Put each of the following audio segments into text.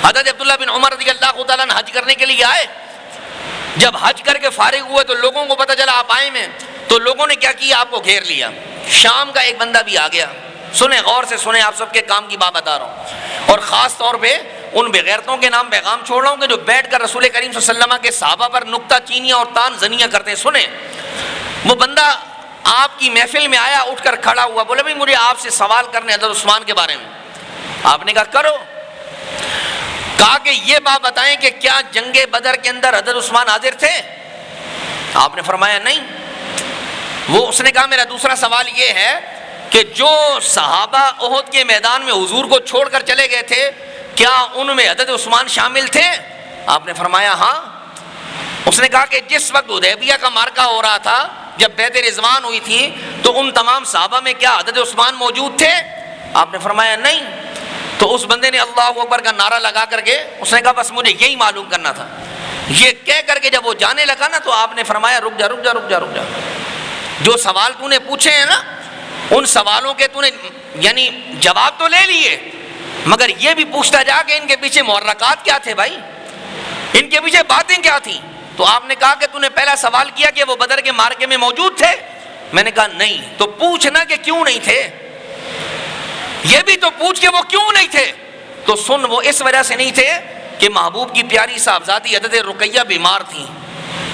حضرت عبداللہ بن عمر رضی اللہ تعالیٰ عنہ حج کرنے کے لیے آئے. جب حج کر کے فارغ ہوئے تو لوگوں کو پتہ چلا آپ آئے ہیں, تو لوگوں نے کیا کیا, آپ کو گھیر لیا. شام کا ایک بندہ بھی آ گیا. سنیں, غور سے سنیں, آپ سب کے کام کی بات بتا رہا ہوں, اور خاص طور پہ ان بغیرتوں کے نام پیغام چھوڑ رہا ہوں کہ جو بیٹھ کر رسول کریم صلی اللہ علیہ وسلم کے صحابہ پر نکتہ چینیاں اور تان زنیاں کرتے ہیں. سنیں, وہ بندہ آپ کی محفل میں آیا, اٹھ کر کھڑا ہوا, بولے بھائی مجھے آپ سے سوال کرنے حضرت عثمان کے بارے میں. آپ نے کہا کرو. کہا کہ یہ بات بتائیں کہ کیا جنگ بدر کے اندر حضرت عثمان حاضر تھے؟ آپ نے فرمایا نہیں. وہ اس نے کہا میرا دوسرا سوال یہ ہے کہ جو صحابہ احد کے میدان میں حضور کو چھوڑ کر چلے گئے تھے, کیا ان میں حضرت عثمان شامل تھے؟ آپ نے فرمایا ہاں. اس نے کہا کہ جس وقت حدیبیہ کا معرکہ ہو رہا تھا, جب بیعت رضوان ہوئی تھی, تو ان تمام صحابہ میں کیا حضرت عثمان موجود تھے؟ آپ نے فرمایا نہیں. تو اس بندے نے اللہ اکبر کا نعرہ لگا کر کے اس نے کہا بس مجھے یہی معلوم کرنا تھا. یہ کہہ کر کے جب وہ جانے لگا نا, تو آپ نے فرمایا رک جا رک جا رک جا رک جا. جو سوال تو نے پوچھے ہیں نا, ان سوالوں کے تو نے یعنی جواب تو لے لیے, مگر یہ بھی پوچھتا جا کہ ان کے پیچھے محرکات کیا تھے بھائی, ان کے پیچھے باتیں کیا تھیں. تو آپ نے کہا کہ تو نے پہلا سوال کیا کہ وہ بدر کے معرکے میں موجود تھے. میں نے کہا نہیں. تو پوچھنا کہ کیوں نہیں تھے, یہ بھی تو پوچھ کے وہ کیوں نہیں تھے. تو سن, وہ اس وجہ سے نہیں تھے کہ محبوب کی پیاری صاحبزادی حضرت رقیہ بیمار تھیں,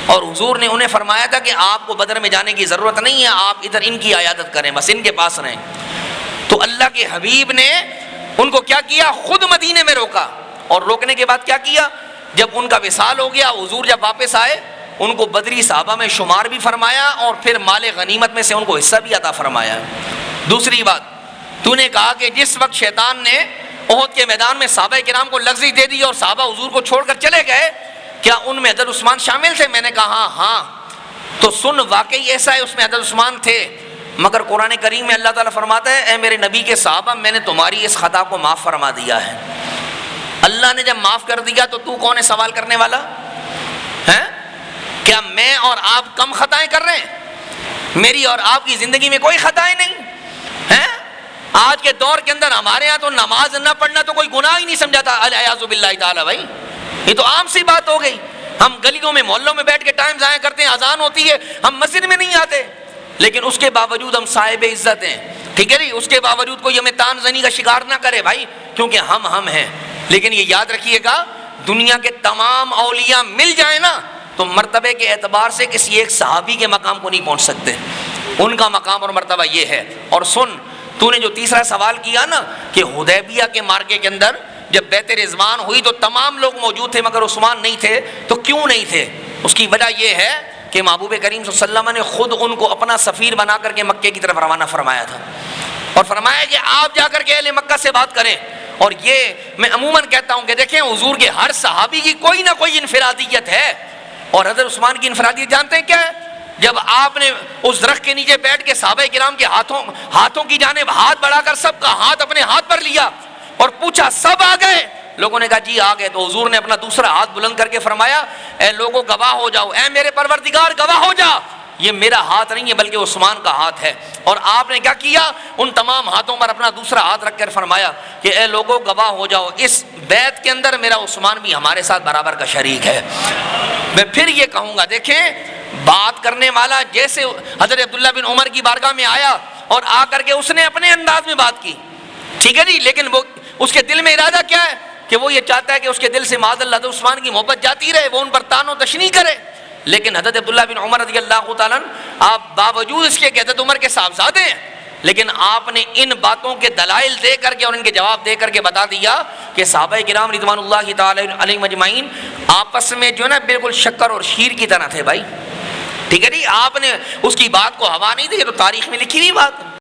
اور حضور نے انہیں فرمایا تھا کہ آپ کو بدر میں جانے کی ضرورت نہیں ہے, آپ ادھر ان کی عیادت کریں, بس ان کے پاس رہیں. تو اللہ کے حبیب نے ان کو کیا کیا, خود مدینے میں روکا. اور روکنے کے بعد کیا کیا, جب ان کا وصال ہو گیا, حضور جب واپس آئے, ان کو بدری صحابہ میں شمار بھی فرمایا, اور پھر مال غنیمت میں سے ان کو حصہ بھی عطا فرمایا. دوسری بات, تو نے کہا کہ جس وقت شیطان نے احد کے میدان میں صحابہ کرام کو لغزش دے دی اور صحابہ حضور کو چھوڑ کر چلے گئے, کیا ان میں حضرت عثمان شامل تھے؟ میں نے کہا ہاں. تو سن, واقعی ایسا ہے, اس میں حضرت عثمان تھے, مگر قرآن کریم میں اللہ تعالیٰ فرماتا ہے اے میرے نبی کے صحابہ, میں نے تمہاری اس خطا کو معاف فرما دیا ہے. اللہ نے جب معاف کر دیا تو کون ہے سوال کرنے والا ہے؟ کیا میں اور آپ کم خطائیں کر رہے ہیں؟ میری اور آپ کی زندگی میں کوئی خطائیں نہیں ہیں. آج کے دور کے اندر ہمارے ہاں تو نماز نہ پڑھنا تو کوئی گناہ ہی نہیں سمجھاتا, الیاذ باللہ تعالیٰ. بھائی یہ تو عام سی بات ہو گئی. ہم گلیوں میں محلوں میں بیٹھ کے ٹائم ضائع کرتے ہیں, اذان ہوتی ہے ہم مسجد میں نہیں آتے, لیکن اس کے باوجود ہم صاحب عزت ہیں. ٹھیک ہے جی, اس کے باوجود کوئی ہمیں تان زنی کا شکار نہ کرے بھائی, کیونکہ ہم ہیں. لیکن یہ یاد رکھیے گا, دنیا کے تمام اولیاء مل جائیں نا, تو مرتبے کے اعتبار سے کسی ایک صحابی کے مقام کو نہیں پہنچ سکتے. ان کا مقام اور مرتبہ یہ ہے. اور سن, تو نے جو تیسرا سوال کیا نا کہ حدیبیہ کے معرکے کے اندر جب بیعت رضوان ہوئی تو تمام لوگ موجود تھے مگر عثمان نہیں تھے, تو کیوں نہیں تھے؟ اس کی وجہ یہ ہے کہ محبوب کریم صلی اللہ علیہ وسلم نے خود ان کو اپنا سفیر بنا کر کے مکے کی طرف روانہ فرمایا تھا, اور فرمایا کہ آپ جا کر کے اہل مکہ سے بات کریں. اور یہ میں عموماً کہتا ہوں کہ دیکھیں, حضور کے ہر صحابی کی کوئی نہ کوئی انفرادیت ہے, اور حضرت عثمان کی انفرادیت جانتے ہیں کیا ہے؟ جب آپ نے اس درخت کے نیچے بیٹھ کے صحابہ کرام کے ہاتھوں کی جانب ہاتھ بڑھا کر سب کا ہاتھ اپنے ہاتھ پر لیا اور پوچھا سب آ گئے؟ لوگوں نے کہا جی آ گئے. تو حضور نے اپنا دوسرا ہاتھ بلند کر کے فرمایا اے لوگوں گواہ ہو جاؤ, اے میرے پروردگار گواہ ہو جا, یہ میرا ہاتھ نہیں ہے بلکہ عثمان کا ہاتھ ہے. اور آپ نے کیا کیا, ان تمام ہاتھوں پر اپنا دوسرا ہاتھ رکھ کر فرمایا کہ اے لوگوں گواہ ہو جاؤ, اس بیعت کے اندر میرا عثمان بھی ہمارے ساتھ برابر کا شریک ہے. میں پھر یہ کہوں گا, دیکھیں بات کرنے والا جیسے حضرت عبداللہ بن عمر کی بارگاہ میں آیا اور آ کر کے اس نے اپنے انداز میں بات کی, ٹھیک ہے جی, لیکن وہ اس کے دل میں ارادہ کیا ہے کہ وہ یہ چاہتا ہے کہ اس کے دل سے معاذ اللہ حضرت عثمان کی محبت جاتی رہے, وہ ان پر تان و تشنیع کرے. لیکن حضرت عبداللہ بن عمر رضی اللہ تعالیٰ آپ باوجود اس کے کہ حضرت عمر کے صاحبزادے ہیں, لیکن آپ نے ان باتوں کے دلائل دے کر کے اور ان کے جواب دے کر کے بتا دیا کہ صحابہ کرام رضوان اللہ تعالی علیہم اجمعین آپس میں جو ہے نا بالکل شکر اور شیر کی طرح تھے بھائی. ٹھیک ہے جی, آپ نے اس کی بات کو ہوا نہیں دی, تو تاریخ میں لکھی ہوئی بات.